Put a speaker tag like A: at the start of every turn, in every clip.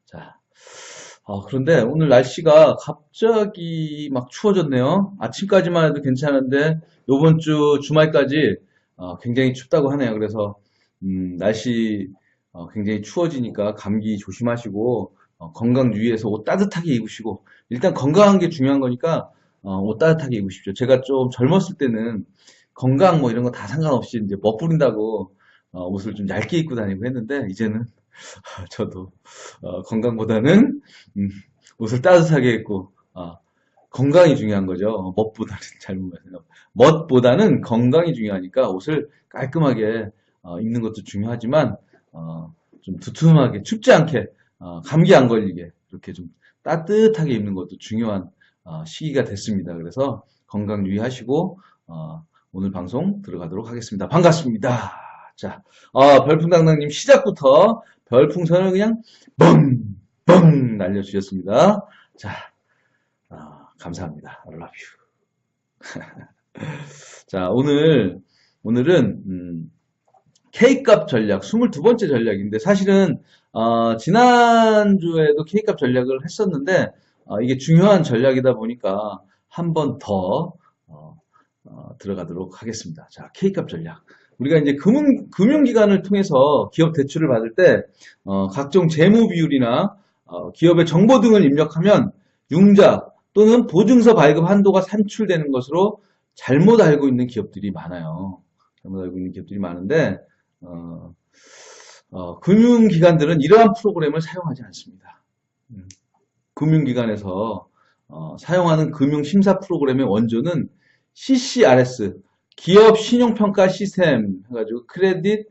A: 자, 그런데 오늘 날씨가 갑자기 막 추워졌네요. 아침까지만 해도 괜찮은데, 요번 주 주말까지 굉장히 춥다고 하네요. 그래서, 날씨 굉장히 추워지니까 감기 조심하시고, 건강 유의해서 옷 따뜻하게 입으시고, 일단 건강한 게 중요한 거니까, 옷 따뜻하게 입으십시오. 제가 좀 젊었을 때는 건강 뭐 이런 거 다 상관없이 이제 멋부린다고 옷을 좀 얇게 입고 다니고 했는데, 이제는 저도 건강보다는 음, 옷을 따뜻하게 입고 건강이 중요한 거죠. 멋보다는 잘못 말해요. 멋보다는 건강이 중요하니까 옷을 깔끔하게 입는 것도 중요하지만 좀 두툼하게 춥지 않게 감기 안 걸리게 이렇게 좀 따뜻하게 입는 것도 중요한 시기가 됐습니다. 그래서 건강 유의하시고 오늘 방송 들어가도록 하겠습니다. 반갑습니다. 자, 별풍당당님 시작부터 별풍선을 그냥 뻥뻥 날려주셨습니다. 자, 감사합니다. I love you. 자, 오늘은 K값 전략 22번째 전략인데 사실은 지난주에도 K값 전략을 했었는데 이게 중요한 전략이다 보니까 한 번 더 들어가도록 하겠습니다. 자, K값 전략. 우리가 이제 금융기관을 통해서 기업 대출을 받을 때 각종 재무 비율이나 기업의 정보 등을 입력하면 융자 또는 보증서 발급 한도가 산출되는 것으로 잘못 알고 있는 기업들이 많아요. 잘못 알고 있는 기업들이 많은데 금융기관들은 이러한 프로그램을 사용하지 않습니다. 금융기관에서 사용하는 금융심사 프로그램의 원조는 CCRS, 기업 신용평가 시스템 해가지고 크레딧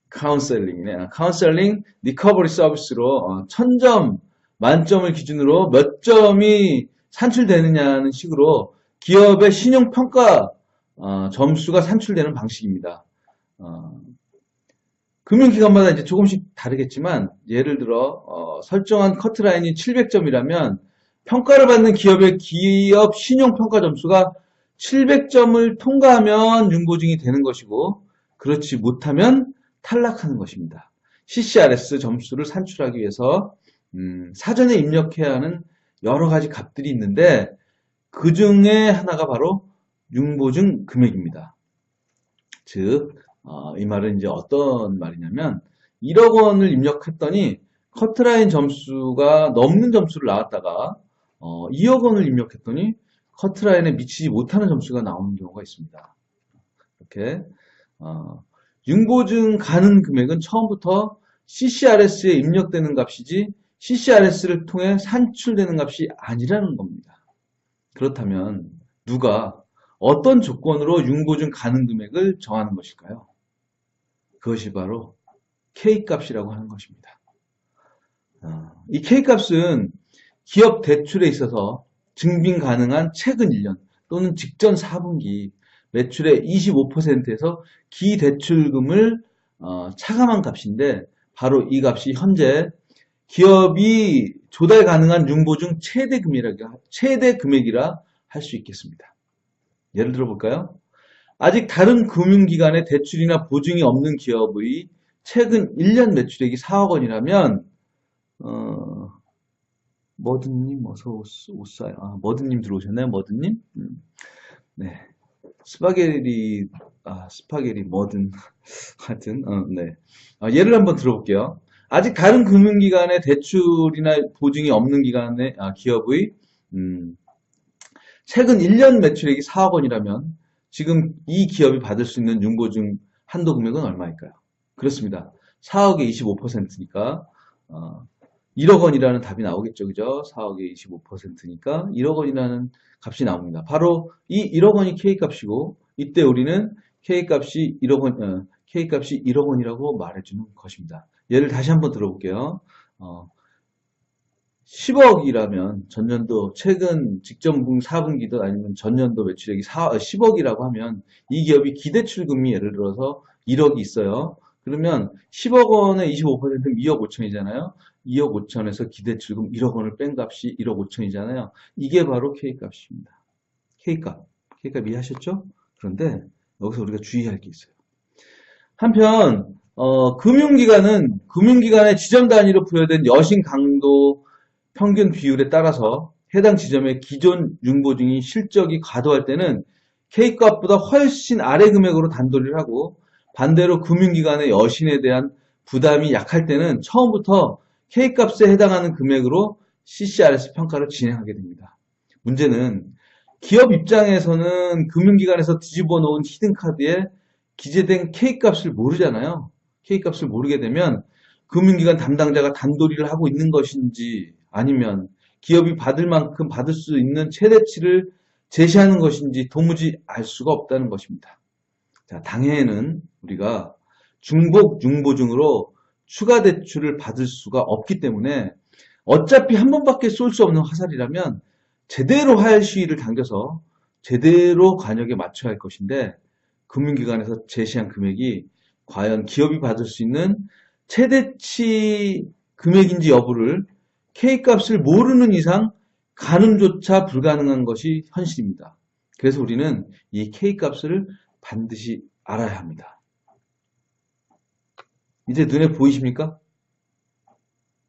A: 카운셀링이네. 카운셀링 리커버리 서비스로 1000점 만점을 기준으로 몇 점이 산출되느냐는 식으로 기업의 신용평가 점수가 산출되는 방식입니다. 금융기관마다 이제 조금씩 다르겠지만 예를 들어 설정한 커트라인이 700점이라면 평가를 받는 기업의 기업 신용평가 점수가 700점을 통과하면 융보증이 되는 것이고 그렇지 못하면 탈락하는 것입니다. CCRS 점수를 산출하기 위해서 사전에 입력해야 하는 여러 가지 값들이 있는데 그 중에 하나가 바로 융보증 금액입니다. 즉, 이 말은 이제 어떤 말이냐면 1억 원을 입력했더니 커트라인 점수가 넘는 점수를 나왔다가 2억 원을 입력했더니 커트라인에 미치지 못하는 점수가 나오는 경우가 있습니다. 이렇게 융보증 가능 금액은 처음부터 CCRS에 입력되는 값이지 CCRS를 통해 산출되는 값이 아니라는 겁니다. 그렇다면 누가 어떤 조건으로 융보증 가능 금액을 정하는 것일까요? 그것이 바로 K값이라고 하는 것입니다. 이 K값은 기업 대출에 있어서 증빙 가능한 최근 1년 또는 직전 4분기 매출의 25%에서 기대출금을 차감한 값인데 바로 이 값이 현재 기업이 조달 가능한 융보증 최대 금액이라 할 수 있겠습니다. 예를 들어 볼까요? 아직 다른 금융기관의 대출이나 보증이 없는 기업의 최근 1년 매출액이 4억 원이라면 머드님 어서 오세요. 머드님 들어오셨나요? 머드님? 네. 스파게리 머든 하여튼 네. 예를 한번 들어볼게요. 아직 다른 금융기관의 대출이나 보증이 없는 기관의 기업의 최근 1년 매출액이 4억 원이라면 지금 이 기업이 받을 수 있는 융보증 한도 금액은 얼마일까요? 그렇습니다. 4억의 25%니까 1억 원이라는 답이 나오겠죠. 그죠? 4억의 25%니까 1억 원이라는 값이 나옵니다. 바로 이 1억 원이 K값이고 이때 우리는 K값이 1억 원이라고 말해주는 것입니다. 예를 다시 한번 들어볼게요. 10억이라면 전년도 최근 직전 4분기도 아니면 전년도 매출액이 10억이라고 하면 이 기업이 기대출금이 예를 들어서 1억이 있어요. 그러면 10억 원의 25%는 2억 5천이잖아요. 2억 5천에서 기대출금 1억 원을 뺀 값이 1억 5천이잖아요. 이게 바로 K값입니다. K값 이해하셨죠? 그런데 여기서 우리가 주의할 게 있어요. 한편 금융기관의 지점 단위로 부여된 여신 강도 평균 비율에 따라서 해당 지점의 기존 융보증이 실적이 과도할 때는 K값보다 훨씬 아래 금액으로 단도리를 하고, 반대로 금융기관의 여신에 대한 부담이 약할 때는 처음부터 K값에 해당하는 금액으로 CCRS 평가를 진행하게 됩니다. 문제는 기업 입장에서는 금융기관에서 뒤집어 놓은 히든카드에 기재된 K값을 모르잖아요. K값을 모르게 되면 금융기관 담당자가 단도리를 하고 있는 것인지, 아니면 기업이 받을 만큼 받을 수 있는 최대치를 제시하는 것인지 도무지 알 수가 없다는 것입니다. 자, 당해에는 우리가 중복 융보증으로 추가 대출을 받을 수가 없기 때문에 어차피 한 번밖에 쏠 수 없는 화살이라면 제대로 하할 시위를 당겨서 제대로 관역에 맞춰야 할 것인데, 금융기관에서 제시한 금액이 과연 기업이 받을 수 있는 최대치 금액인지 여부를 K값을 모르는 이상 가늠조차 불가능한 것이 현실입니다. 그래서 우리는 이 K값을 반드시 알아야 합니다. 이제 눈에 보이십니까?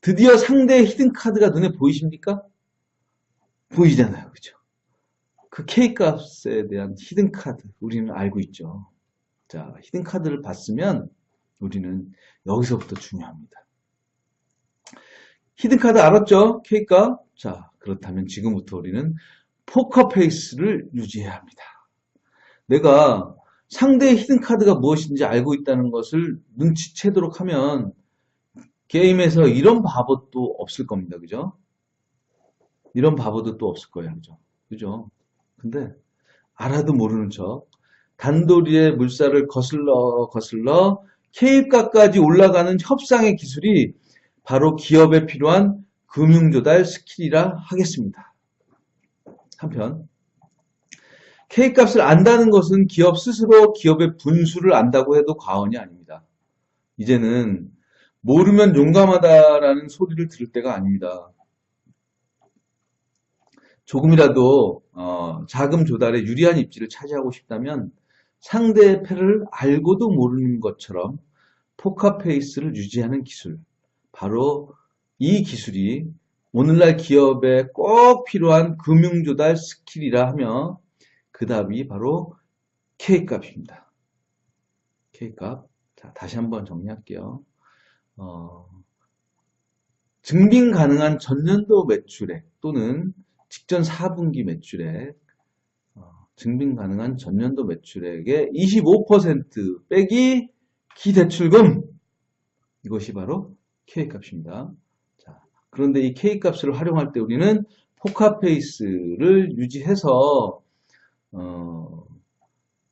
A: 드디어 상대의 히든카드가 눈에 보이십니까? 보이잖아요. 그죠? 그 K값에 대한 히든카드, 우리는 알고 있죠. 자, 히든카드를 봤으면 우리는 여기서부터 중요합니다. 히든카드 알았죠? K값. 자, 그렇다면 지금부터 우리는 포커페이스를 유지해야 합니다. 내가 상대의 히든카드가 무엇인지 알고 있다는 것을 눈치채도록 하면 게임에서 이런 바보 또 없을 겁니다. 그죠? 이런 바보도 또 없을 거예요. 그죠? 그죠? 근데 알아도 모르는 척 단도리의 물살을 거슬러 K값까지 올라가는 협상의 기술이 바로 기업에 필요한 금융조달 스킬이라 하겠습니다. 한편 K값을 안다는 것은 기업 스스로 기업의 분수를 안다고 해도 과언이 아닙니다. 이제는 모르면 용감하다라는 소리를 들을 때가 아닙니다. 조금이라도 자금 조달에 유리한 입지를 차지하고 싶다면 상대의 패를 알고도 모르는 것처럼 포커페이스를 유지하는 기술, 바로 이 기술이 오늘날 기업에 꼭 필요한 금융조달 스킬이라 하며 그 답이 바로 K값입니다. K값. 자, 다시 한번 정리할게요. 증빙 가능한 전년도 매출액 또는 직전 4분기 매출액, 증빙 가능한 전년도 매출액의 25% 빼기 기대출금, 이것이 바로 K값입니다. 자, 그런데 이 K값을 활용할 때 우리는 포커페이스를 유지해서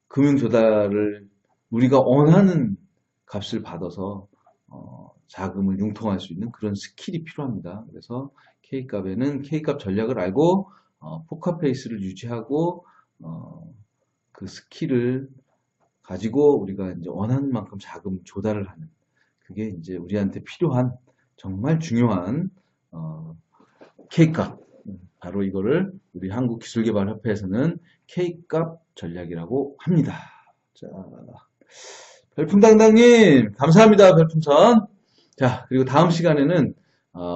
A: 금융조달을 우리가 원하는 값을 받아서 자금을 융통할 수 있는 그런 스킬이 필요합니다. 그래서 K값에는 K값 전략을 알고 포커페이스를 유지하고 그 스킬을 가지고 우리가 이제 원하는 만큼 자금 조달을 하는, 그게 이제 우리한테 필요한 정말 중요한 K값. 바로 이거를 우리 한국기술개발협회에서는 K값 전략이라고 합니다. 자, 별풍당당님 감사합니다. 별풍선. 자, 그리고 다음 시간에는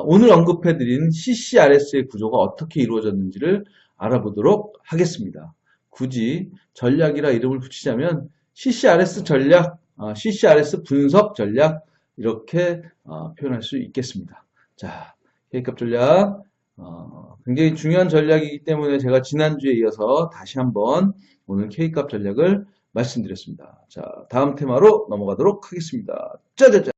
A: 오늘 언급해드린 CCRS의 구조가 어떻게 이루어졌는지를 알아보도록 하겠습니다. 굳이 전략이라 이름을 붙이자면 CCRS 전략, CCRS 분석 전략, 이렇게 표현할 수 있겠습니다. 자, K값 전략 굉장히 중요한 전략이기 때문에 제가 지난주에 이어서 다시 한번 오늘 K값 전략을 말씀드렸습니다. 자, 다음 테마로 넘어가도록 하겠습니다. 짜자잔!